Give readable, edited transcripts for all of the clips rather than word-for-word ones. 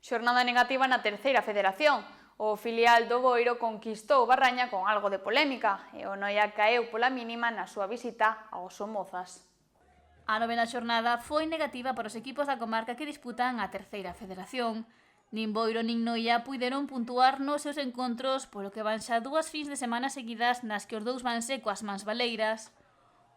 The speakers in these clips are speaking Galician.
Xornada negativa na terceira federación. O filial do Boiro conquistou Barraña con algo de polémica e o Noia caeu pola mínima na súa visita aos Somozas. A novena xornada foi negativa para os equipos da comarca que disputan a terceira federación. Nin Boiro nin Noia puideron puntuar nos seus encontros, polo que van xa 2 fins de semana seguidas nas que os dous vanse coas mans baleiras.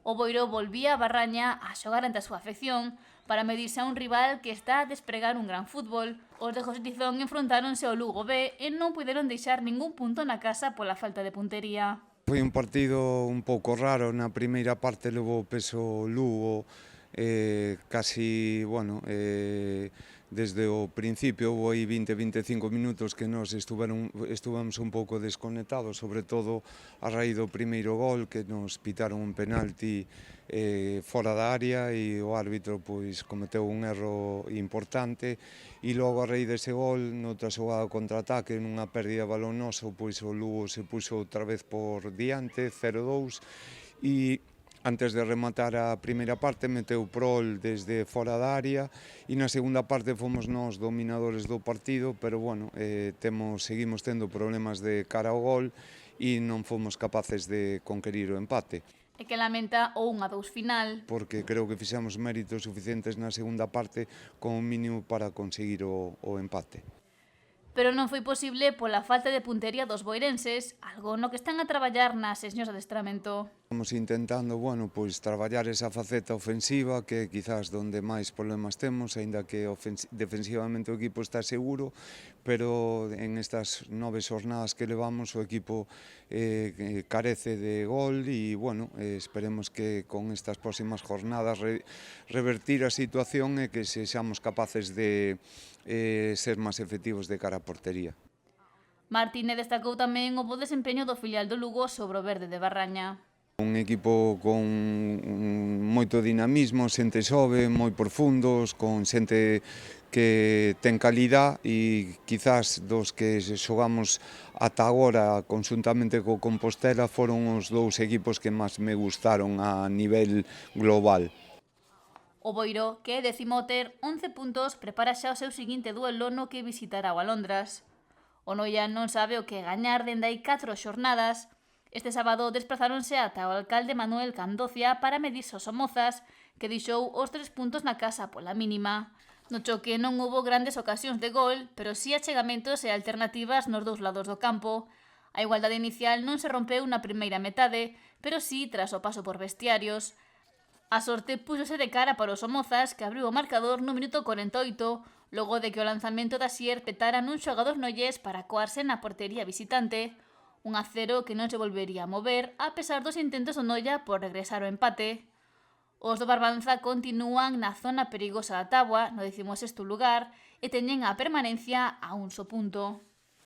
O Boiro volvía a Barraña a xogar ante a súa afección para medirse a un rival que está a despregar un gran fútbol. Os de José Tizón enfrontáronse ao Lugo B e non puideron deixar ningún punto na casa pola falta de puntería. Foi un partido un pouco raro, na primeira parte levou peso Lugo, casi, desde o principio, houve aí 20-25 minutos que nós estuvamos un pouco desconectados, sobre todo a raíz do primeiro gol, que nos pitaron un penalti fora da área e o árbitro pois cometeu un erro importante e logo a raíz dese gol, noutra xogada contraataque, nunha pérdida de balón noso, pois o Lugo se puxo outra vez por diante, 0-2 e antes de rematar a primeira parte meteu Prol desde fora da área e na segunda parte fomos nós dominadores do partido, pero seguimos tendo problemas de cara ao gol e non fomos capaces de conquerir o empate. E que lamenta o 1-2 final. Porque creo que fixemos méritos suficientes na segunda parte como mínimo para conseguir o empate. Pero non foi posible pola falta de puntería dos boirenses, algo no que están a traballar nas sesións de adestramento. Estamos intentando, traballar esa faceta ofensiva, que quizás donde máis problemas temos, aínda que defensivamente o equipo está seguro, pero en estas 9 xornadas que levamos o equipo carece de gol e, esperemos que con estas próximas jornadas revertir a situación e que sexamos capaces de ser máis efectivos de cara á portería. Martínez destacou tamén o bo desempeño do filial do Lugo sobre o verde de Barraña. Un equipo con moito dinamismo, xente xove, moi profundos, con xente que ten calidad e quizás dos que xogamos ata agora conxuntamente co Compostela foron os dous equipos que máis me gustaron a nivel global. O Boiro, que é 10º ter 11 puntos, prepara xa o seu seguinte duelo no que visitará o Alondras. O Noia non sabe o que gañar dende hai 4 xornadas. Este sábado desplazáronse ata o alcalde Manuel Candocia para medirse aos Somozas, que deixou os 3 puntos na casa pola mínima. No choque non houbo grandes ocasións de gol, pero sí achegamentos e alternativas nos dous lados do campo. A igualdade inicial non se rompeu na primeira metade, pero sí tras o paso por vestiarios. A sorte púxose de cara para os Somozas, que abriu o marcador no minuto 48, logo de que o lanzamento da Sier petara nun xogador nollés para coarse na portería visitante. Un 0 que non se volvería a mover, a pesar dos intentos do Noia por regresar ao empate. Os do Barbanza continúan na zona perigosa da táboa, no 16º lugar, e teñen a permanencia a un só punto.